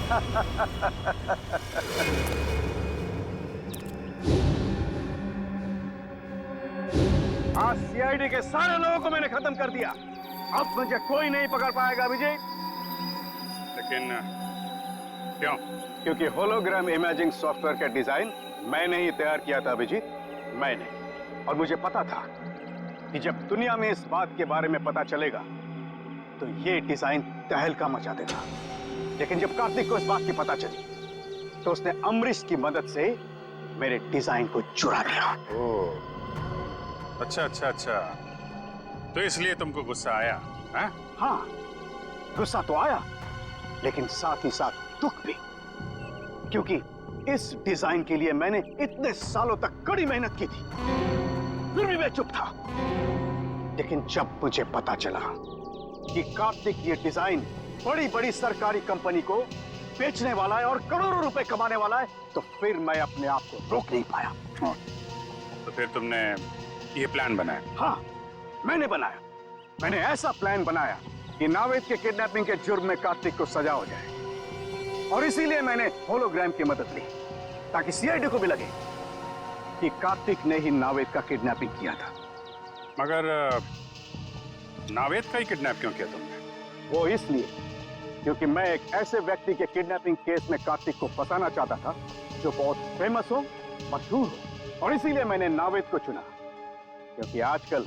आज सीआईडी के सारे लोगों को मैंने खत्म कर दिया। अब मुझे कोई नहीं पकड़ पाएगा विजय। लेकिन क्यों? क्योंकि होलोग्राम इमेजिंग सॉफ्टवेयर का डिजाइन मैंने ही तैयार किया था अभिजीत, मैंने। और मुझे पता था कि जब दुनिया में इस बात के बारे में पता चलेगा तो ये डिजाइन तहलका मचा देगा। लेकिन जब कार्तिक को इस बात की पता चली तो उसने अमरीश की मदद से मेरे डिजाइन को चुरा लिया। ओह, अच्छा अच्छा अच्छा, तो इसलिए तुमको गुस्सा आया? हाँ, गुस्सा तो आया, लेकिन साथ ही साथ दुख भी, क्योंकि इस डिजाइन के लिए मैंने इतने सालों तक कड़ी मेहनत की थी, फिर भी मैं चुप था। लेकिन जब मुझे पता चला कि कार्तिक ये डिजाइन बड़ी बड़ी सरकारी कंपनी को बेचने वाला है और करोड़ों रुपए कमाने वाला है, तो फिर मैं अपने आप को रोक नहीं पाया। तो फिर तुमने ये प्लान बनाया? हाँ, मैंने बनाया। मैंने ऐसा प्लान बनाया कि नावेद के किडनैपिंग के जुर्म में कार्तिक को सजा हो जाए। और इसीलिए मैंने होलोग्राम की मदद ली ताकि सीआईडी को भी लगे कि कार्तिक ने ही नावेद का किडनैपिंग किया था। मगर नावेद का ही किडनैप क्यों किया तुमने? वो इसलिए क्योंकि मैं एक ऐसे व्यक्ति के किडनैपिंग केस में कार्तिक को फंसाना चाहता था जो बहुत फेमस हो, मशहूर हो। और इसीलिए मैंने नावेद को चुना, क्योंकि आजकल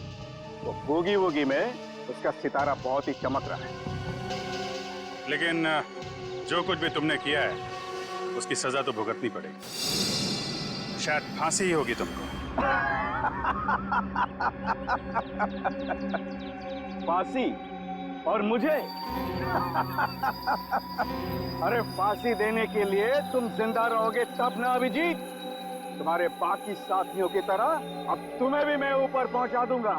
वो बूगी वूगी में उसका सितारा बहुत ही चमक रहा है। लेकिन जो कुछ भी तुमने किया है उसकी सजा तो भुगतनी पड़ेगी। शायद फांसी ही होगी तुमको। फांसी? और मुझे? अरे फांसी देने के लिए तुम जिंदा रहोगे तब ना अभिजीत। तुम्हारे बाकी साथियों की तरह अब तुम्हें भी मैं ऊपर पहुंचा दूंगा।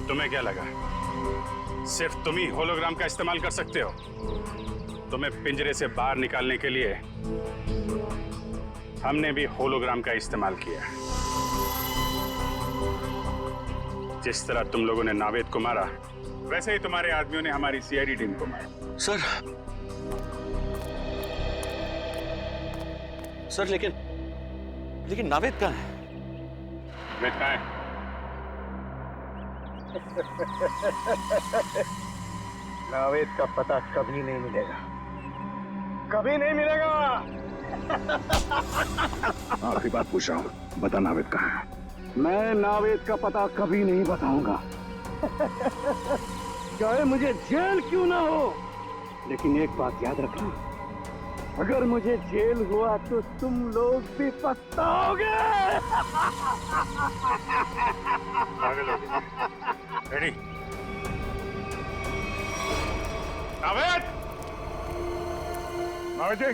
तुम्हें क्या लगा सिर्फ तुम ही होलोग्राम का इस्तेमाल कर सकते हो? तुम्हें पिंजरे से बाहर निकालने के लिए हमने भी होलोग्राम का इस्तेमाल किया। जिस तरह तुम लोगों ने नावेद को मारा, वैसे ही तुम्हारे आदमियों ने हमारी सीआईडी टीम को मारा। सर लेकिन नावेद कहाँ है? नावेद कहाँ है? नावेद का पता कभी नहीं मिलेगा, कभी नहीं मिलेगा। आखिरी बात पूछ रहा हूँ, बता नावेद कहाँ है? मैं नावेद का पता कभी नहीं बताऊंगा, चाहे मुझे जेल क्यों ना हो। लेकिन एक बात याद रखना, अगर मुझे जेल हुआ तो तुम लोग भी पछताओगे। रेडी? नावेद! नावेद जी!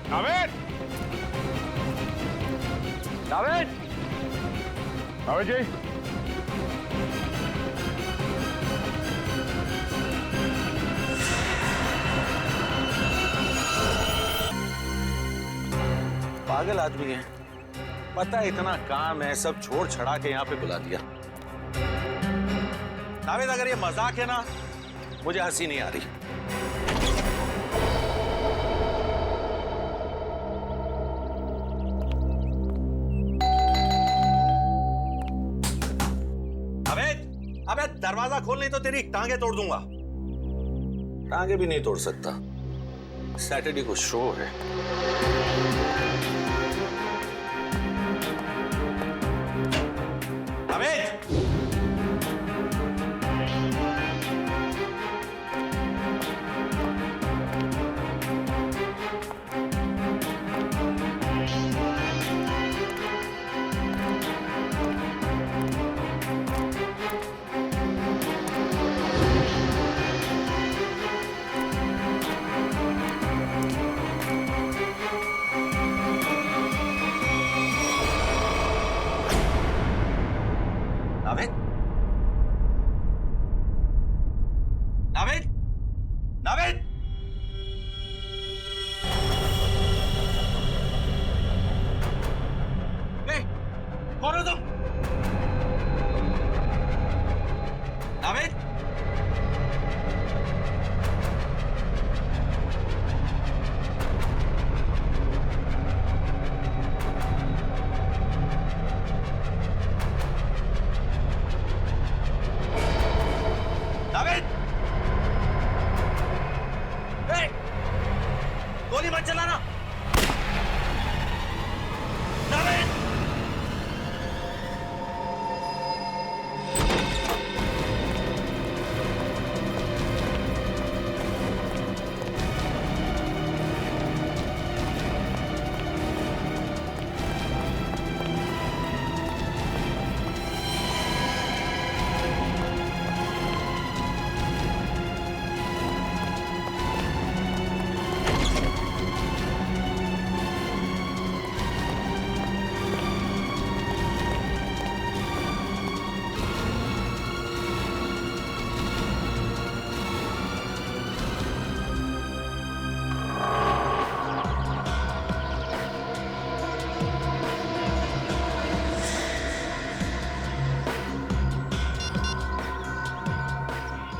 नावेद! नावेद! नावेद जी! पागल आदमी है, पता इतना काम है, सब छोड़ छड़ा के यहाँ पे बुला दिया। नावेद, अगर ये मजाक है ना, मुझे हंसी नहीं आ रही। अबे दरवाजा खोल, नहीं तो तेरी टांगे तोड़ दूंगा। टांगे भी नहीं तोड़ सकता, सैटरडे को शो है।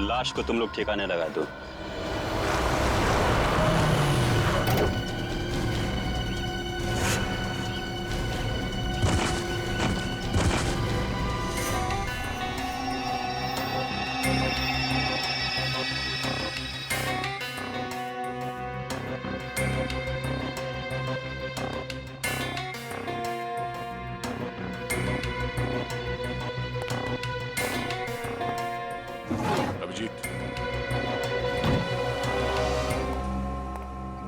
लाश को तुम लोग ठिकाने लगा दो। अभिजीत,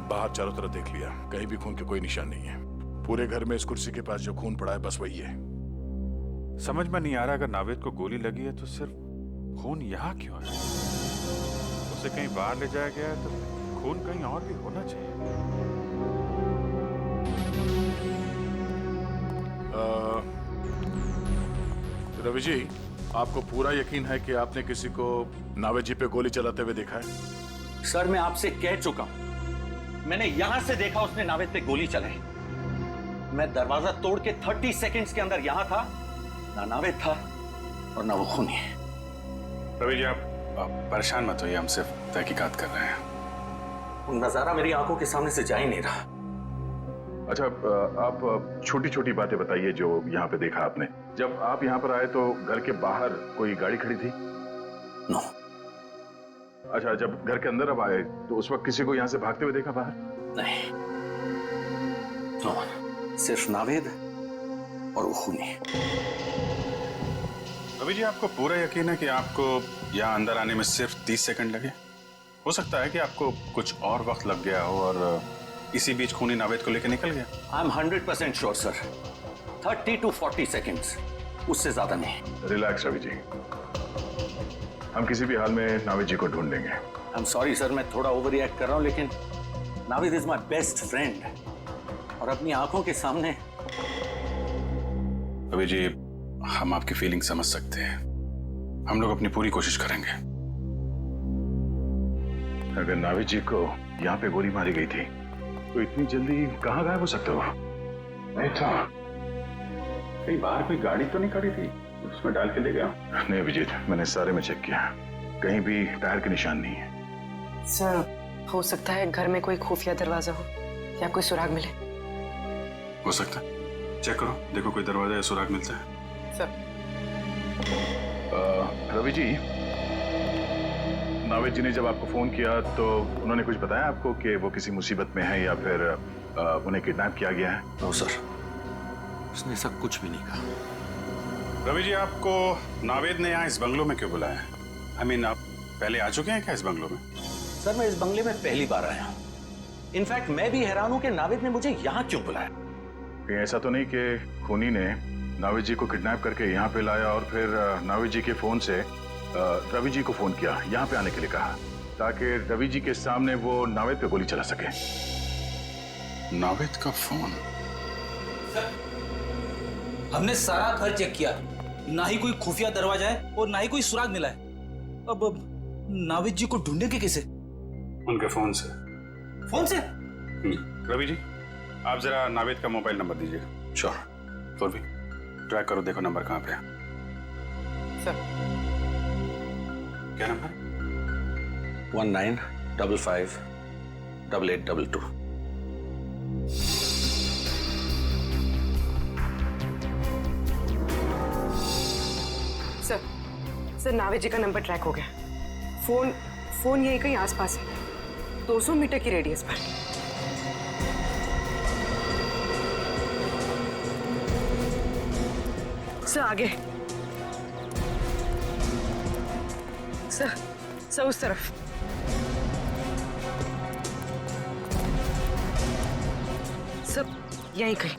बाहर चारों तरफ देख लिया, कहीं भी खून के कोई निशान नहीं है। पूरे घर में इस कुर्सी के पास जो खून पड़ा है बस वही है। समझ में नहीं आ रहा, अगर नावेद को गोली लगी है तो सिर्फ खून यहाँ क्यों है? उसे कहीं बाहर ले जाया गया है तो खून कहीं और भी होना चाहिए। रवि जी, आपको पूरा यकीन है कि आपने किसी को नावेद जी पे गोली चलाते हुए देखा है? सर मैं आपसे कह चुका हूं, मैंने यहां से देखा उसने नावेद पे गोली चलाई। मैं दरवाजा तोड़ के 30 सेकंड्स के अंदर यहां था, ना नावेद था और ना वो खूनी। रवि जी, आप परेशान मत होइए, हम सिर्फ तहकीकात कर रहे हैं। वो नजारा मेरी आंखों के सामने से जा ही नहीं रहा। अच्छा, आप छोटी छोटी बातें बताइए जो यहाँ पे देखा आपने। जब आप यहाँ पर आए तो घर के बाहर कोई गाड़ी खड़ी थी? नो। अच्छा, जब घर के अंदर अब आए तो उस वक्त किसी को यहाँ से भागते हुए देखा बाहर? नहीं, नो, सिर्फ नावेद और वो खूनी। रवि जी, आपको पूरा यकीन है कि आपको यहाँ अंदर आने में सिर्फ 30 सेकंड लगे? हो सकता है कि आपको कुछ और वक्त लग गया हो और इसी बीच खूनी नावेद को लेकर निकल गया। I am 100% sure sir, 30 to 40 seconds, उससे ज्यादा नहीं। रिलैक्स रवि जी, हम किसी भी हाल में नावेद जी को ढूंढ लेंगे। आई एम सॉरी सर, मैं थोड़ा ओवर रिएक्ट कर रहा हूं, लेकिन Naved is my best friend और अपनी आंखों के सामने। रवि जी, हम आपकी फीलिंग समझ सकते हैं, हम लोग अपनी पूरी कोशिश करेंगे। अगर नावेद जी को यहाँ पे गोली मारी गई थी तो इतनी जल्दी कहाँ गायब हो सकते हो? नहीं था, कहीं बाहर कोई गाड़ी तो नहीं खड़ी थी उसमें डाल के ले गया? नहीं अभिजीत, मैंने सारे में चेक किया, कहीं भी टायर के निशान नहीं है। सर, हो सकता है घर में कोई खुफिया दरवाजा हो या कोई सुराग मिले। हो सकता है, चेक करो, देखो कोई दरवाजा या सुराग मिलता है। सर, रवि जी, नावेद जी ने जब आपको फोन किया तो उन्होंने कुछ बताया आपको कि वो किसी मुसीबत में है या फिर उन्हें किडनैप किया गया है? नो सर, उसने सब कुछ भी नहीं कहा। रवि जी, आपको नावेद ने यहाँ इस बंगलो में क्यों बुलाया? आई मीन, आप पहले आ चुके हैं क्या इस बंगलो में? सर मैं इस बंगले में पहली बार आया हूँ। इनफैक्ट मैं भी हैरान हूँ कि नावेद ने मुझे यहाँ क्यों बुलाया। कहीं ऐसा तो नहीं कि खूनी ने नावेद जी को किडनैप करके यहाँ पे लाया और फिर नावेद जी के फोन से रवि जी को फोन किया, यहाँ पे आने के लिए कहा, ताकि रवि जी के सामने वो नावेद पे गोली चला सके? नावेद का फोन? हमने सारा घर चेक किया, ना ही कोई खुफिया दरवाजा है और ना ही कोई सुराग मिला है। अब नावेद जी को ढूंढेंगे कैसे? उनके फोन से। फोन से? रवि जी, आप जरा नावेद का मोबाइल नंबर दीजिएगा। श्योर। तो भी ट्रैक करो, देखो नंबर कहाँ पे है। सर, क्या नंबर? 1955 8822। सर नावेद जी का नंबर ट्रैक हो गया। फोन यहीं कहीं आसपास है, 200 मीटर की रेडियस पर। सर आगे, सर उस तरफ। सर यहीं कहीं,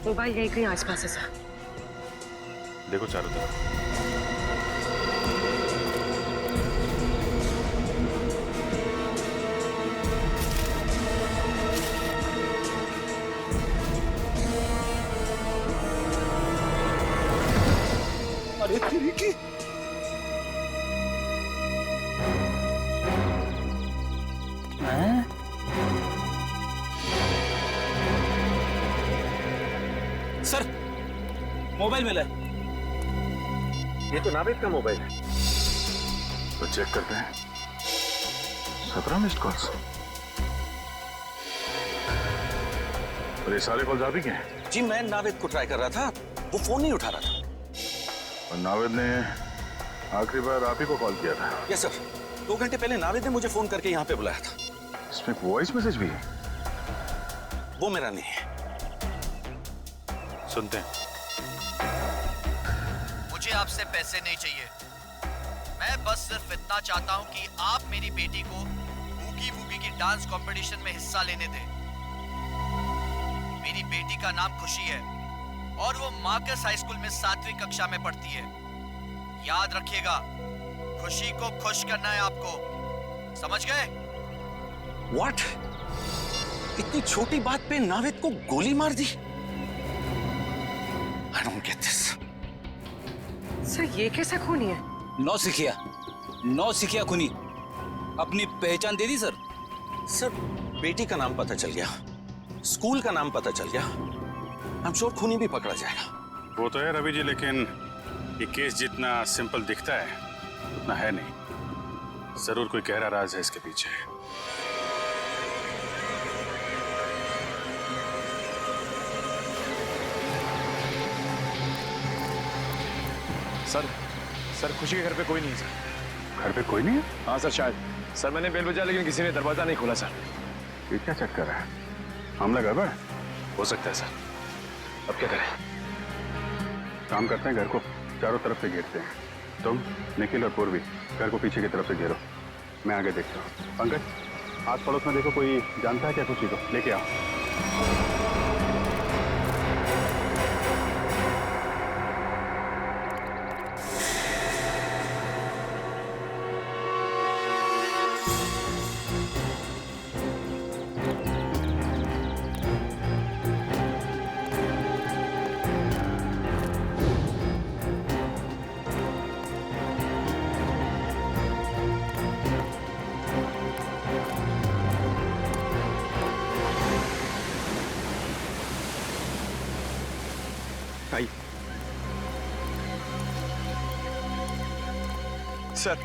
मोबाइल यहीं कहीं आसपास है सर। देखो चारों तरफ। अरे तेरी की सर, मोबाइल मिला है। ये तो नावेद का मोबाइल है। तो चेक करते हैं। 17 मिस्ड कॉल्स। और ये सारे कॉल्स आप ही के हैं? जी मैं नावेद को ट्राई कर रहा था, वो फोन नहीं उठा रहा था। और नावेद ने आखिरी बार आप ही को कॉल किया था? यस सर, 2 घंटे पहले नावेद ने मुझे फोन करके यहाँ पे बुलाया था। इसमें वॉइस मैसेज भी है? वो मेरा नहीं है। सुनते हैं। मुझे आपसे पैसे नहीं चाहिए, मैं बस सिर्फ इतना चाहता हूं कि आप मेरी बेटी को बूगी वूगी की डांस कंपटीशन में हिस्सा लेने दें। मेरी बेटी का नाम खुशी है और वो मार्कस हाई स्कूल में 7वीं कक्षा में पढ़ती है। याद रखिएगा, खुशी को खुश करना है आपको, समझ गए? व्हाट? इतनी छोटी बात पे नावेद को गोली मार दी? I don't get this. Sir ये कैसा खूनी है? नौसिखिया खुनी अपनी पहचान दे दी सर। सर बेटी का नाम पता चल गया, स्कूल का नाम पता चल गया, आई एम श्योर खूनी भी पकड़ा जाएगा। वो तो है रवि जी, लेकिन ये केस जितना सिंपल दिखता है उतना है नहीं। जरूर कोई गहरा राज है इसके पीछे। सर खुशी के घर पे कोई नहीं है सर। घर पे कोई नहीं है? हाँ सर शायद। सर मैंने बेल बजाया लेकिन किसी ने दरवाजा नहीं खोला सर। ये क्या चक्कर है? हमला गड़बड़ है? हो सकता है सर, अब क्या करें? काम करते हैं, घर को चारों तरफ से घेरते हैं। तुम, निखिल और पूर्वी घर को पीछे की तरफ से घेरो, मैं आगे देखता हूँ। पंकज आस पड़ोस में देखो, कोई जानता है क्या खुशी को? लेके आओ। आई सर,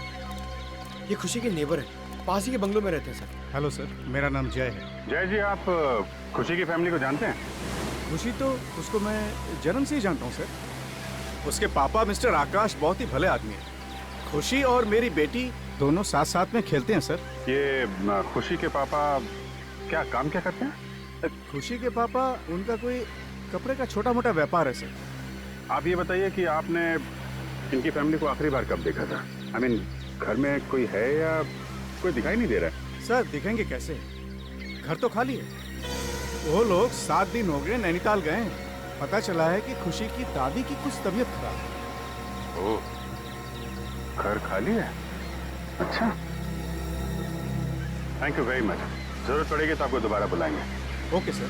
ये खुशी के नेबर है, पास ही के बंगलों में रहते हैं सर। हेलो सर, मेरा नाम जय है। जय जी, आप खुशी की फैमिली को जानते हैं? खुशी तो उसको मैं जन्म से ही जानता हूँ सर। उसके पापा मिस्टर आकाश बहुत ही भले आदमी हैं। खुशी और मेरी बेटी दोनों साथ साथ में खेलते हैं सर। ये खुशी के पापा क्या काम क्या करते हैं? खुशी के पापा, उनका कोई कपड़े का छोटा मोटा व्यापार है सर। आप ये बताइए कि आपने इनकी फैमिली को आखिरी बार कब देखा था? आई मीन घर में कोई है या कोई दिखाई नहीं दे रहा है? सर दिखेंगे कैसे, घर तो खाली है। वो लोग 7 दिन हो गए नैनीताल गए हैं। पता चला है कि खुशी की दादी की कुछ तबीयत खराब है। ओह, घर खाली है? अच्छा, थैंक यू वेरी मच। जरूरत पड़ेगी तो आपको दोबारा बुलाएंगे। Okay sir.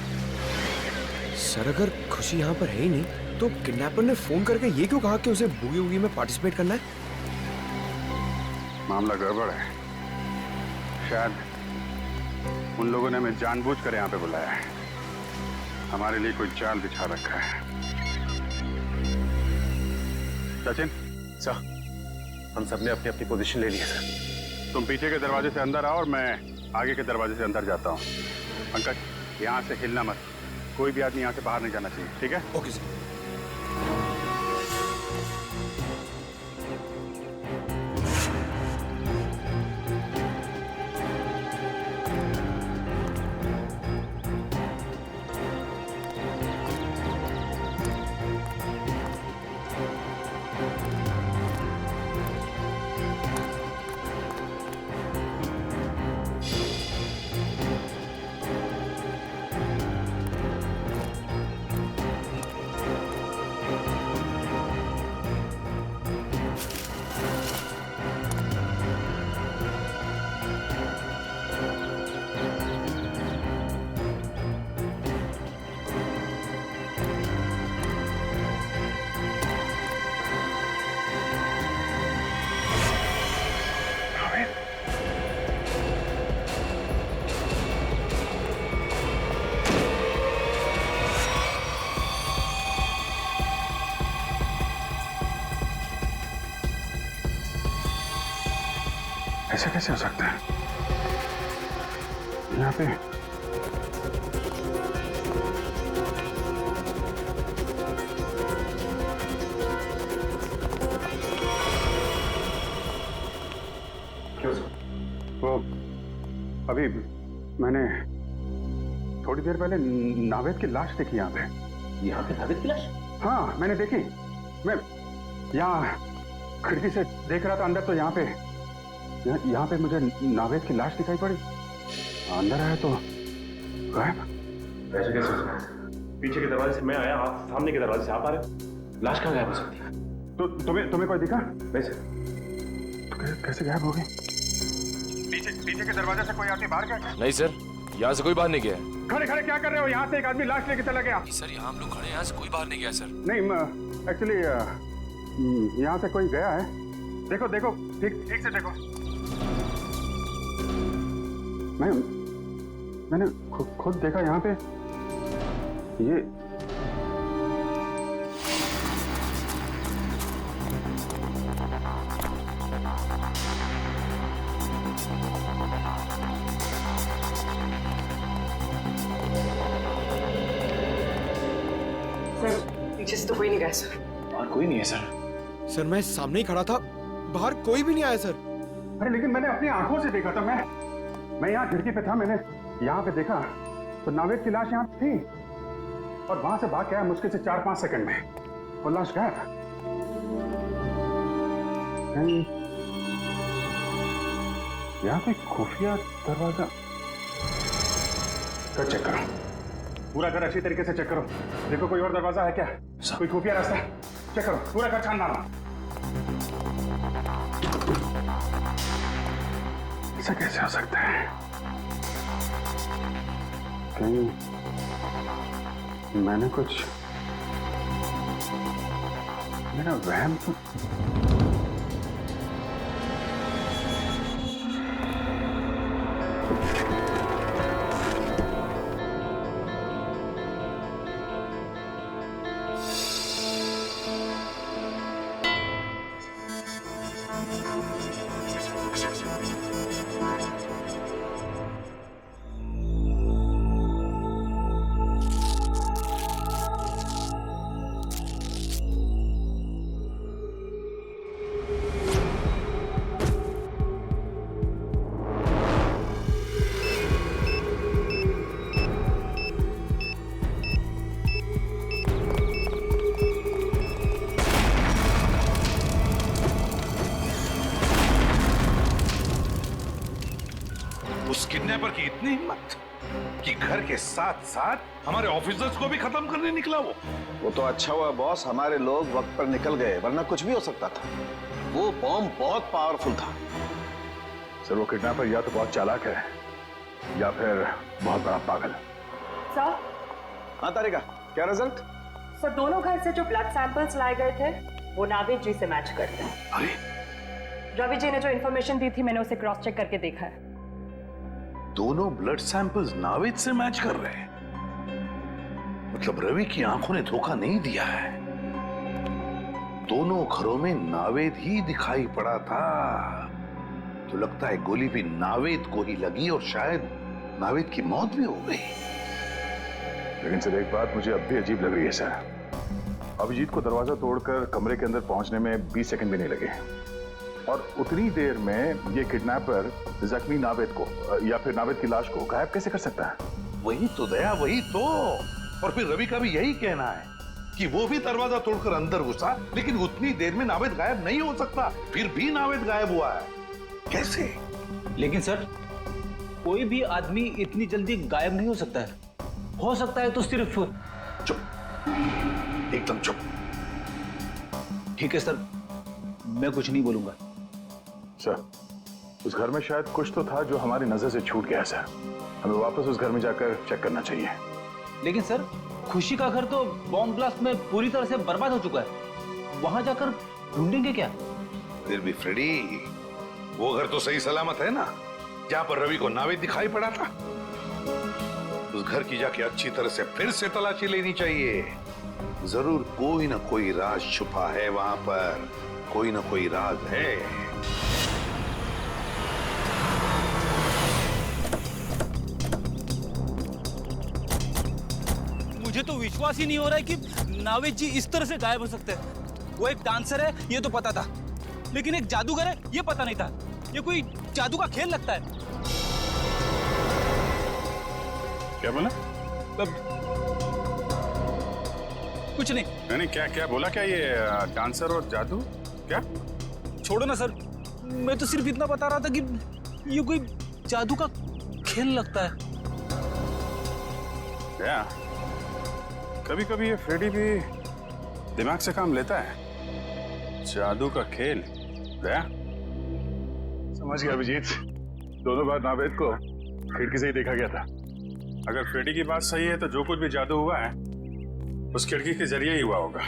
सर अगर खुशी यहाँ पर है ही नहीं तो किडनैपर ने फोन करके ये क्यों कहा कि उसे बूगी वूगी में पार्टिसिपेट करना है? मामला गड़बड़ है। शायद उन लोगों ने हमें जानबूझकर यहाँ पे बुलाया है, हमारे लिए कोई जाल बिछा रखा है। सचिन सर, हम सबने अपनी अपनी पोजीशन ले ली है सर। तुम पीछे के दरवाजे से अंदर आओ और मैं आगे के दरवाजे से अंदर जाता हूँ। पंकज यहाँ से हिलना मत, कोई भी आदमी यहाँ से बाहर नहीं जाना चाहिए, ठीक है? Okay sir. ऐसा कैसे हो सकता है? यहाँ पे वो अभी मैंने थोड़ी देर पहले नावेद की लाश देखी यहाँ पे नावेद की लाश? हाँ मैंने देखी। मैं यहाँ खिड़की से देख रहा था अंदर, तो यहाँ पे मुझे नावेद की लाश दिखाई पड़ी। अंदर आया तो गायब। ऐसे कैसे हो सकता है? पीछे के दरवाजे से मैं आया, आप सामने के दरवाजे से आप आ रहे, लाश कहाँ गायब हो सकती है? तो तुम्हें कोई दिखा? वैसे तो कैसे गायब हो गई? पीछे के दरवाजे से कोई आदमी बाहर गया? नहीं सर, यहाँ से कोई बाहर नहीं गया। खड़े क्या कर रहे हो? यहाँ से एक आदमी लाश लेके चला गया। सर यहाँ हम लोग खड़े हैं, यहाँ से कोई बाहर नहीं गया सर। नहीं एक्चुअली यहाँ से कोई गया है। देखो ठीक से देखो। मैंने खुद देखा यहाँ पे। ये पीछे से तो कोई नहीं गया सर। और कोई नहीं है सर। सर मैं सामने ही खड़ा था, बाहर कोई भी नहीं आया सर। अरे लेकिन मैंने अपनी आंखों से देखा था। मैं यहाँ खिड़की पे था, मैंने यहाँ पे देखा तो नावेद की लाश यहाँ थी और वहां से भाग गया मुश्किल से 4-5 सेकंड में वो लाश गायब। यहाँ पे खुफिया दरवाजा कर चेक करो, पूरा घर अच्छी तरीके से चेक करो। देखो कोई और दरवाजा है क्या, कोई खुफिया रास्ता? चेक करो, पूरा घर छान मारो। ऐसा कैसे हो सकता है? कहीं मैंने कुछ, मेरा वहम तो उस किडनैपर की इतनी हिम्मत कि घर के साथ साथ हमारे ऑफिसर्स को भी खत्म करने निकला। वो तो अच्छा हुआ बॉस, हमारे लोग वक्त पर निकल गए, वरना कुछ भी हो सकता था। वो बॉम्ब बहुत पावरफुल था। सर वो किडनैपर या तो बहुत चालाक है या फिर बहुत बड़ा पागल। सर? हाँ तारिका, क्या रिजल्ट? सर दोनों घर से जो ब्लड सैंपल्स लाए गए थे वो नावेद जी से मैच करते हैं। अरे रवि जी ने जो इन्फॉर्मेशन दी थी मैंने उसे क्रॉस चेक करके देखा है। दोनों ब्लड सैंपल्स नावेद से मैच कर रहे हैं। मतलब रवि की आंखों ने धोखा नहीं दिया है। दोनों घरों में नावेद ही दिखाई पड़ा था। तो लगता है गोली भी नावेद को ही लगी और शायद नावेद की मौत भी हो गई। लेकिन सर एक बात मुझे अब भी अजीब लग रही है सर। अभिजीत को दरवाजा तोड़कर कमरे के अंदर पहुंचने में 20 सेकंड भी नहीं लगे और उतनी देर में ये किडनैपर जख्मी नावेद को या फिर नावेद की लाश को गायब कैसे कर सकता है? वही तो दया, वही तो। और फिर रवि का भी यही कहना है कि वो भी दरवाजा तोड़कर अंदर घुसा, लेकिन उतनी देर में नावेद गायब नहीं हो सकता। फिर भी नावेद गायब हुआ है, कैसे? लेकिन सर कोई भी आदमी इतनी जल्दी गायब नहीं हो सकता है। हो सकता है तो सिर्फ। चुप, एकदम चुप। ठीक है सर, मैं कुछ नहीं बोलूंगा। सर उस घर में शायद कुछ तो था जो हमारी नजर से छूट गया सर। हमें वापस उस घर में जाकर चेक करना चाहिए। लेकिन सर खुशी का घर तो बॉम्ब ब्लास्ट में पूरी तरह से बर्बाद हो चुका है, वहां जाकर ढूंढेंगे क्या? फिर भी फ्रेडी, वो घर तो सही सलामत है ना, जहां पर रवि को नावेद दिखाई पड़ा था। उस घर की जाके अच्छी तरह से फिर से तलाशी लेनी चाहिए। जरूर कोई ना कोई राज छुपा है वहां पर, कोई ना कोई राज है। तो विश्वास ही नहीं हो रहा है कि नावेद जी इस तरह से गायब हो सकते हैं। वो एक डांसर है ये तो पता था, लेकिन एक जादूगर है ये पता नहीं था। ये कोई जादू का खेल लगता है। क्या बोला? कुछ नहीं। नहीं, क्या क्या बोला? क्या ये डांसर और जादू? क्या? छोड़ो ना सर, मैं तो सिर्फ इतना बता रहा था कि ये कोई जादू का खेल लगता है। क्या? कभी कभी ये फ्रेडी भी दिमाग से काम लेता है। जादू का खेल? गया? समझ गया अभिजीत, दोनों बार नावेद को खिड़की से ही देखा गया था। अगर फ्रेडी की बात सही है तो जो कुछ भी जादू हुआ है उस खिड़की के जरिए ही हुआ होगा।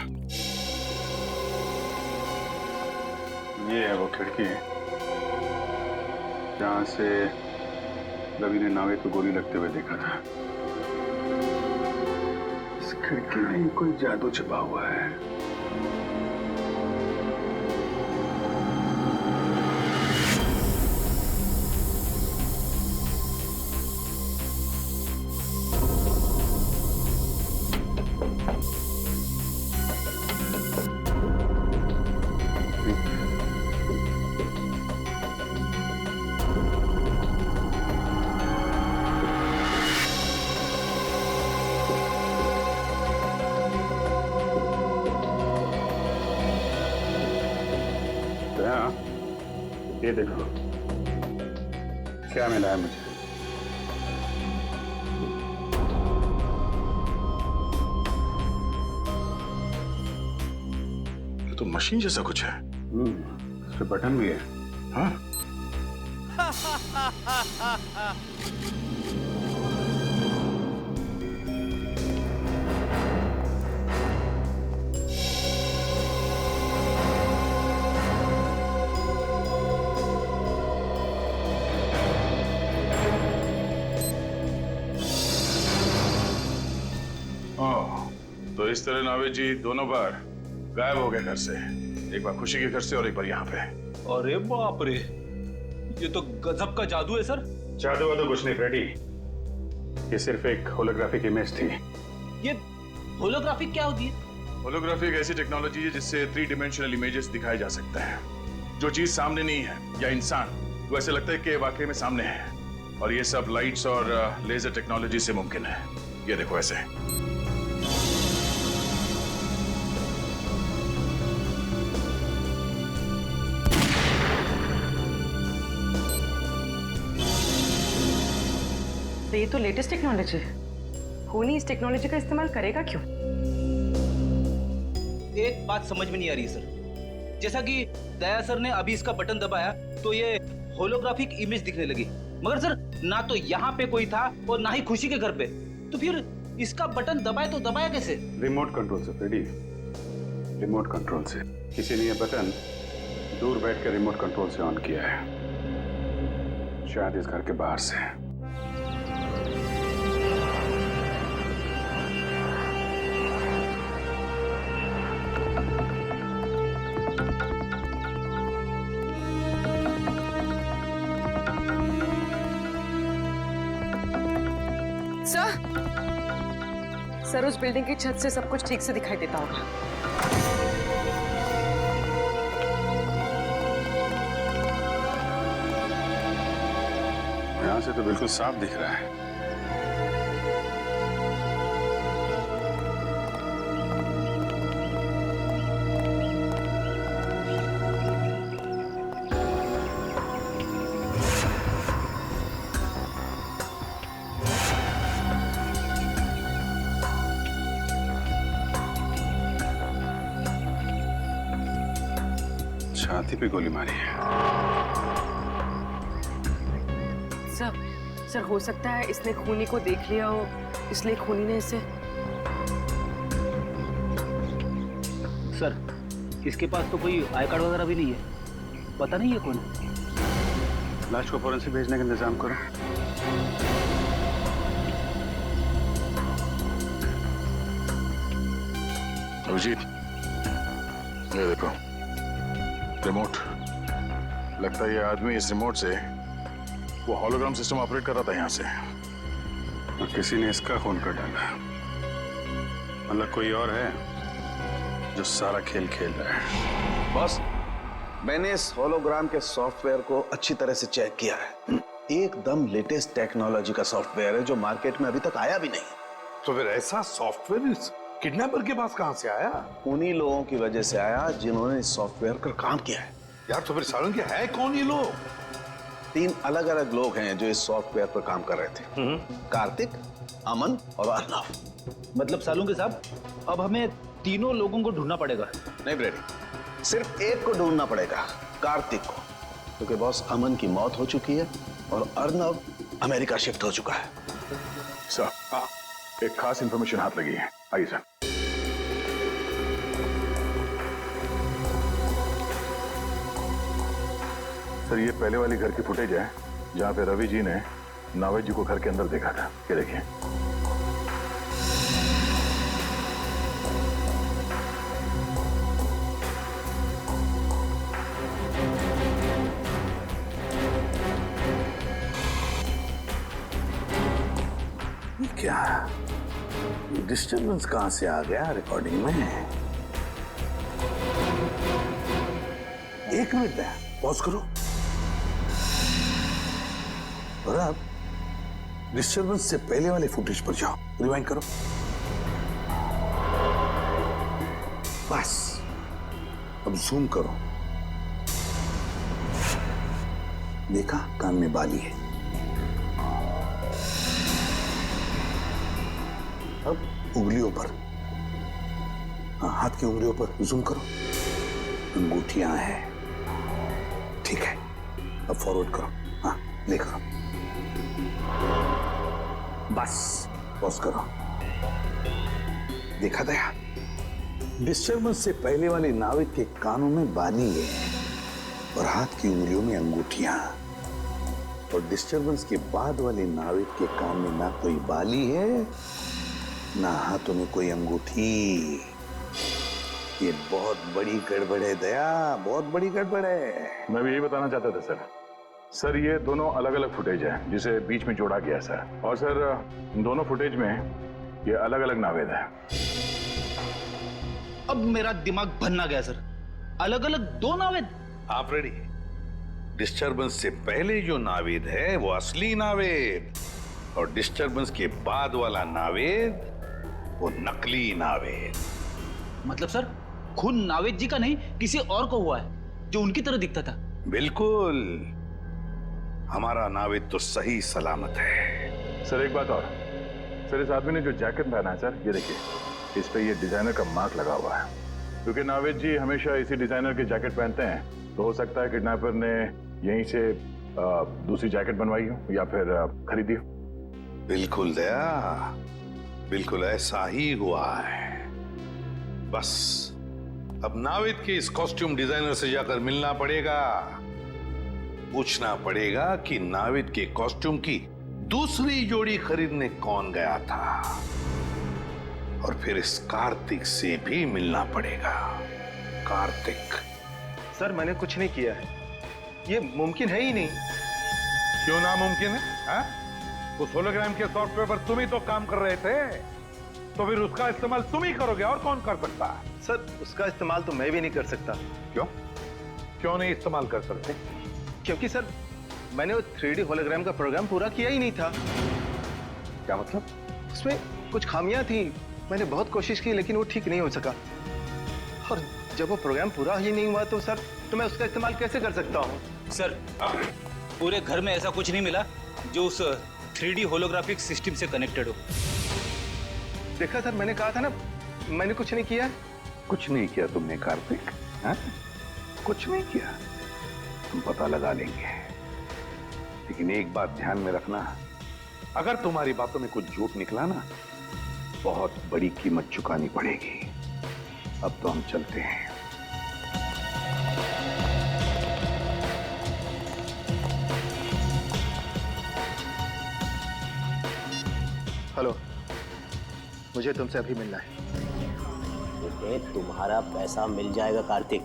ये है वो खिड़की जहां से रवि ने नावेद को गोली लगते हुए देखा था। इस खिड़की में ही कोई जादू छिपा हुआ है। ये देखो क्या मिला है मुझे। ये तो मशीन जैसा कुछ है। इस पे बटन भी है। हाँ? तो इस तरह नावेद जी दोनों बार गायब हो गए घर से, एक बार खुशी के घर से और एक बार यहाँ पे। अरे बाप रे, ये तो गजब का जादू है सर। जादू वादू कुछ नहीं फ्रेडी, ये सिर्फ एक होलोग्राफिक इमेज थी। ये होलोग्राफिक क्या होती है? होलोग्राफी एक ऐसी टेक्नोलॉजी है जिससे 3 डायमेंशनल इमेजेस दिखाए जा सकते हैं। जो चीज सामने नहीं है या इंसान, वो ऐसे लगता है कि वाकई में सामने है। और ये सब लाइट्स और लेजर टेक्नोलॉजी से मुमकिन है। ये देखो ऐसे। तो ये तो लेटेस्ट टेक्नोलॉजी है। खूनी इस टेक्नोलॉजी का इस्तेमाल करेगा क्यों? एक बात समझ में नहीं आ रही सर। जैसा कि दया सर ने अभी इसका बटन दबाया तो ये होलोग्राफिक इमेज दिखने लगी, मगर सर ना तो यहाँ पे कोई था और ना ही खुशी के घर पे। तो फिर इसका बटन दबाए तो दबाया कैसे? रिमोट कंट्रोल से फ्रेडी, रिमोट कंट्रोल से। किसी ने ये बटन दूर बैठ कर रिमोट कंट्रोल से ऑन किया है, शायद इस घर के बाहर से। सर उस बिल्डिंग की छत से सब कुछ ठीक से दिखाई देता होगा। यहां से तो बिल्कुल साफ दिख रहा है। छाती पे गोली मारी है। सर हो सकता है इसने खूनी को देख लिया हो, इसलिए खूनी ने इसे। सर इसके पास तो कोई आई कार्ड वगैरह भी नहीं है, पता नहीं है कौन। लाश को फौरन से भेजने का इंतजाम करो। अभिजीत, ये देखो रिमोट। लगता है ये आदमी इस रिमोट से वो हॉलोग्राम सिस्टम ऑपरेट कर रहा था यहाँ से, और किसी ने इसका खून कर डाला। मतलब कोई और है जो सारा खेल खेल रहा है? बॉस, मैंने इस होलोग्राम के सॉफ्टवेयर को अच्छी तरह से चेक किया है। एकदम लेटेस्ट टेक्नोलॉजी का सॉफ्टवेयर है जो मार्केट में अभी तक आया भी नहीं। तो फिर ऐसा सॉफ्टवेयर इस किडनैपर के पास कहां से आया? उन्हीं लोगों की वजह से आया जिन्होंने इस सॉफ्टवेयर पर काम किया है। यार तो फिर सालन के है कौन ये लोग? 3 अलग अलग लोग हैं जो इस सॉफ्टवेयर पर काम कर रहे थे। कार्तिक, अमन और अर्नव। मतलब सालूंगे साहब, अब हमें तीनों लोगों को ढूंढना पड़ेगा। नहीं ब्रेडी, सिर्फ एक को ढूंढना पड़ेगा, कार्तिक को, क्योंकि बॉस अमन की मौत हो चुकी है और अर्नव अमेरिका शिफ्ट हो चुका है। सर, एक खास इंफॉर्मेशन हाथ लगी है। आइए सर। सर, ये पहले वाली घर की फुटेज है जहां पे रवि जी ने नावेद जी को घर के अंदर देखा था। ये देखिए। क्या डिस्टर्बेंस कहां से आ गया रिकॉर्डिंग में? एक मिनट है, पॉज करो और अब डिस्टर्बेंस से पहले वाले फुटेज पर जाओ, रिवाइंड करो। बस अब जूम करो। देखा, कान में बाली है। अब उंगलियों पर, हाथ की उंगलियों पर जूम करो। अंगूठियां हैं, ठीक है। अब फॉरवर्ड करो, हाँ प्ले करो। बस पॉज करो। देखा दया, डिस्टर्बेंस से पहले वाले नाविक के कानों में बाली है और हाथ की उंगलियों में अंगूठियां, और डिस्टर्बेंस के बाद वाले नाविक के कान में ना कोई बाली है ना हाथों में कोई अंगूठी। ये बहुत बड़ी गड़बड़ है दया, बहुत बड़ी गड़बड़ है। मैं भी यही बताना चाहता था सर। सर, ये दोनों अलग अलग फुटेज है जिसे बीच में जोड़ा गया सर। और सर, दोनों फुटेज में ये अलग अलग नावेद है। अब मेरा दिमाग भन्ना गया सर। अलग अलग 2 नावेद? आप रेडी? डिस्टर्बेंस से पहले जो नावेद है वो असली नावेद, और डिस्टर्बेंस के बाद वाला नावेद वो नकली नावेद। मतलब सर, खून नावेद जी का नहीं किसी और को हुआ है जो उनकी तरह दिखता था? बिल्कुल, हमारा नावेद तो सही सलामत है। सर, एक बात और। सर, इस आदमी ने जो जैकेट पहना है सर, ये देखिए, इस पे ये डिजाइनर का मार्क लगा हुआ है। क्योंकि नावेद जी हमेशा इसी डिजाइनर के जैकेट पहनते हैं, तो हो सकता है किडनैपर ने यहीं से दूसरी जैकेट बनवाई हो या फिर खरीदी हो। बिल्कुल दया, बिल्कुल ऐसा ही हुआ है। बस अब नावेद के इस कॉस्ट्यूम डिजाइनर से जाकर मिलना पड़ेगा, पूछना पड़ेगा कि नावेद के कॉस्ट्यूम की दूसरी जोड़ी खरीदने कौन गया था, और फिर इस कार्तिक से भी मिलना पड़ेगा। कार्तिक। सर, मैंने कुछ नहीं किया है, ये मुमकिन है ही नहीं। क्यों नामुमकिन है? हा? उस होलोग्राम के सॉफ्टवेयर पर तुम ही तो काम कर रहे थे, तो फिर उसका इस्तेमाल तुम ही करोगे, और कौन कर सकता है? सर, उसका इस्तेमाल तो मैं भी नहीं कर सकता। क्यों? क्यों नहीं इस्तेमाल कर सकते? क्योंकि सर, मैंने वो 3D होलोग्राम का प्रोग्राम पूरा किया ही नहीं था। क्या मतलब? उसमें कुछ खामियां थी, मैंने बहुत कोशिश की लेकिन वो ठीक नहीं हो सका। और जब वो प्रोग्राम पूरा ही नहीं हुआ तो सर, तो मैं उसका इस्तेमाल कैसे कर सकता हूँ? सर, पूरे घर में ऐसा कुछ नहीं मिला जो उस 3D होलोग्राफिक सिस्टम से कनेक्टेड हो। देखा सर, मैंने कहा था ना, मैंने कुछ नहीं किया। कुछ नहीं किया तुमने कार्तिक? हा? कुछ नहीं किया, हम पता लगा लेंगे। लेकिन एक बात ध्यान में रखना, अगर तुम्हारी बातों में कुछ झूठ निकला ना, बहुत बड़ी कीमत चुकानी पड़ेगी। अब तो हम चलते हैं। हेलो, मुझे तुमसे अभी मिलना है। तुम्हारा पैसा मिल जाएगा कार्तिक,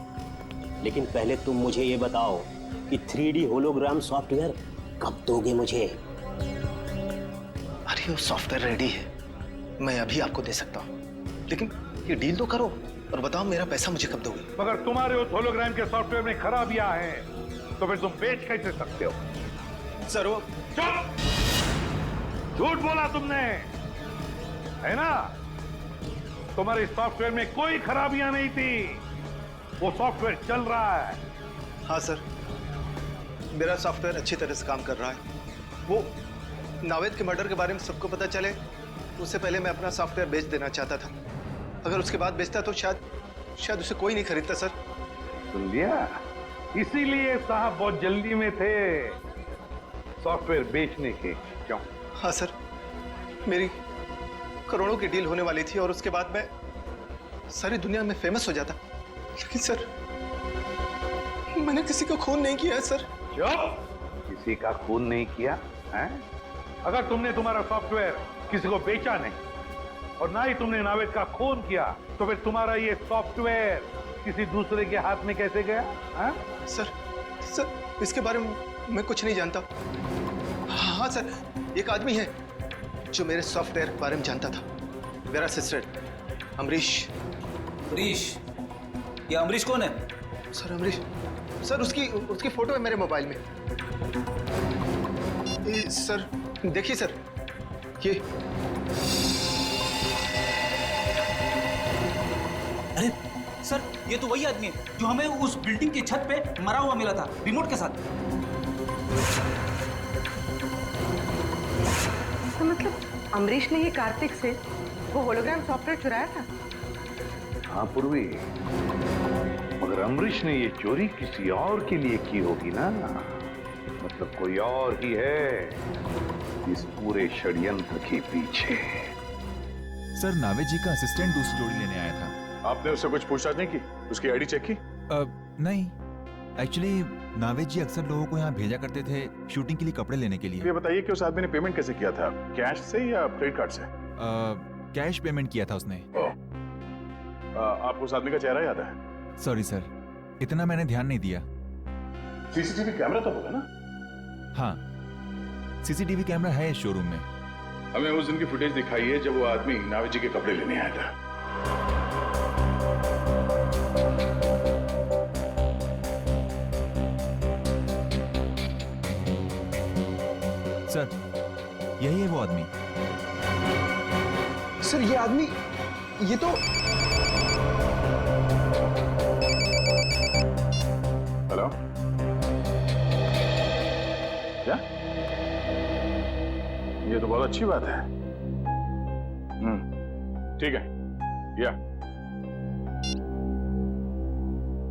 लेकिन पहले तुम मुझे ये बताओ कि 3D होलोग्राम सॉफ्टवेयर कब दोगे मुझे? अरे वो सॉफ्टवेयर रेडी है, मैं अभी आपको दे सकता हूँ। लेकिन ये डील तो करो और बताओ मेरा पैसा मुझे कब दोगे? मगर तुम्हारे उस होलोग्राम के सॉफ्टवेयर में खराबियां हैं, तो फिर तुम बेच कैसे सकते हो? सर वो चुप! झूठ बोला तुमने, है ना? तुम्हारे सॉफ्टवेयर में कोई खराबियां नहीं थी, वो सॉफ्टवेयर चल रहा है। हाँ सर, मेरा सॉफ्टवेयर अच्छी तरह से काम कर रहा है। वो नावेद के मर्डर के बारे में सबको पता चले उससे पहले मैं अपना सॉफ्टवेयर बेच देना चाहता था। अगर उसके बाद बेचता तो शायद उसे कोई नहीं खरीदता सर। सुन लिया? इसीलिए साहब बहुत जल्दी में थे सॉफ्टवेयर बेचने के। क्यों? हाँ सर, मेरी करोड़ों की डील होने वाली थी और उसके बाद मैं सारी दुनिया में फेमस हो जाता। लेकिन सर, मैंने किसी का खून नहीं किया है सर। क्यों? किसी का खून नहीं किया है? अगर तुमने तुम्हारा सॉफ्टवेयर किसी को बेचा नहीं और ना ही तुमने नावेद का खून किया, तो फिर तुम्हारा ये सॉफ्टवेयर किसी दूसरे के हाथ में कैसे गया? है? सर इसके बारे में मैं कुछ नहीं जानता। हाँ सर, एक आदमी है जो मेरे सॉफ्टवेयर के बारे में जानता था, मेरा असिस्टेंट अमरीश। अमरीश? ये अमरीश कौन है? सर अमरीश, सर उसकी फोटो है मेरे मोबाइल में। सर देखिए सर, ये अरे सर, ये तो वही आदमी है जो हमें उस बिल्डिंग की छत पे मरा हुआ मिला था, रिमोट के साथ। तो मतलब अमरीश ने ही कार्तिक से वो होलोग्राम सॉफ्टवेयर चुराया था? हाँ पूर्वी, मगर अमरीश ने ये चोरी किसी और के लिए की होगी ना, मतलब कोई और ही है इस पूरे षड्यंत्र के पीछे। सर, नावेद जी का असिस्टेंट दूसरी जोड़ी लेने आया था। आपने उससे कुछ पूछताछ नहीं की? उसकी आईडी चेक की? नहीं, एक्चुअली नावेद जी अक्सर लोगों को यहाँ भेजा करते थे शूटिंग के लिए कपड़े लेने के लिए। ये बताइए कि उस आदमी ने पेमेंट कैसे किया था, कैश से या क्रेडिट कार्ड से? कैश पेमेंट किया था उसने। आपको उस आदमी का चेहरा याद है? सॉरी सर, इतना मैंने ध्यान नहीं दिया। सीसीटीवी कैमरा तो होगा ना? हाँ, सीसीटीवी कैमरा है इस शोरूम में। हमें उस दिन की फुटेज दिखाइए जब वो आदमी नावेद जी के कपड़े लेने आया था। सर, यही है वो आदमी। सर ये आदमी, ये तो हेलो, क्या? ये तो बहुत अच्छी बात है। ठीक है, या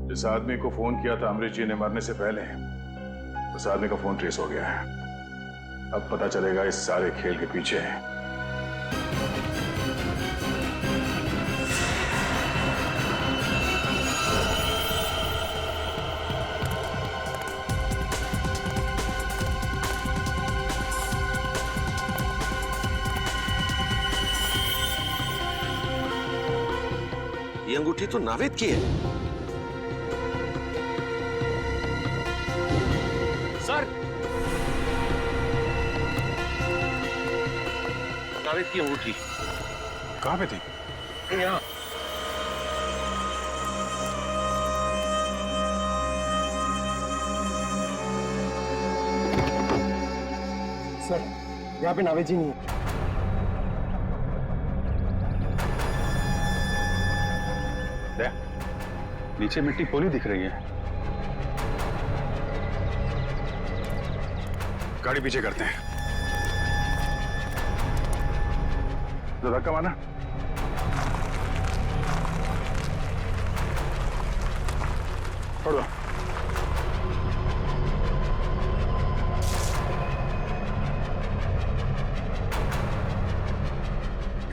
जिस आदमी को फोन किया था अमरीश जी ने मरने से पहले, उस आदमी का फोन ट्रेस हो गया है। अब पता चलेगा इस सारे खेल के पीछे है। ये अंगूठी तो नावेद की है। सर, नावेद की अंगूठी कहाँ पे थी? यहाँ। सर, यहाँ पे नावेद जी नहीं है। नीचे मिट्टी पोली दिख रही है। गाड़ी पीछे करते हैं। तो धक्का मारना। छोड़ दो।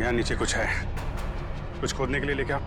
यहाँ नीचे कुछ है, कुछ खोदने के लिए लेके आओ।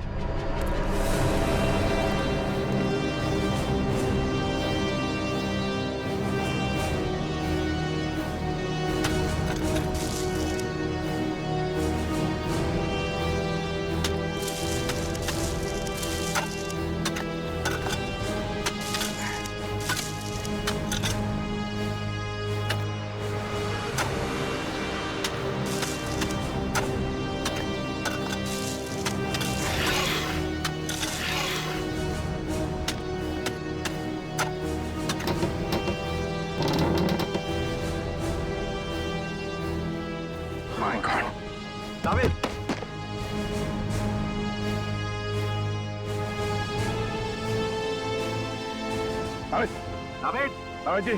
नावेद जी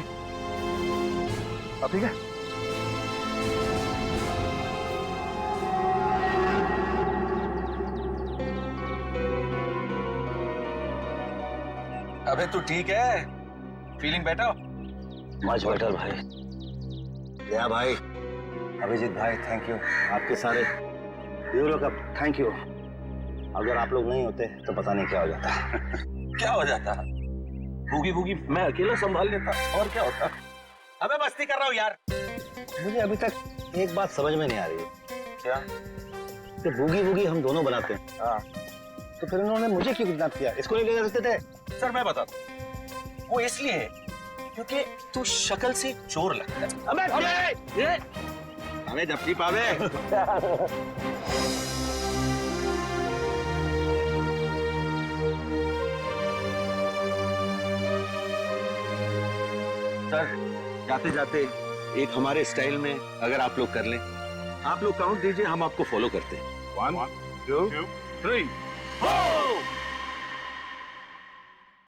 अब ठीक है? अबे तू ठीक है? Feeling better? मच बेटर भाई। या भाई, अभिजीत भाई, थैंक यू। आपके सारे यू लोग अब थैंक यू। अगर आप लोग नहीं होते तो पता नहीं क्या हो जाता। क्या हो जाता? बूगी बूगी मैं अकेला संभाल लेता, और क्या होता? अबे मस्ती कर रहा हूँ यार। मुझे अभी तक एक बात समझ में नहीं आ रही है। क्या? कि बूगी बूगी हम दोनों बनाते हैं। हाँ। तो फिर उन्होंने मुझे क्यों किडनैप किया? इसको नहीं ले जा सकते थे? सर मैं बताता हूँ। वो इसलिए है क्योंकि तू शक्ल से चोर लगता है। अबे हमें जप्ती पावे। सर जाते जाते एक हमारे स्टाइल में अगर आप लोग कर लें, आप लोग काउंट दीजिए, हम आपको फॉलो करते हैं। 1 2 3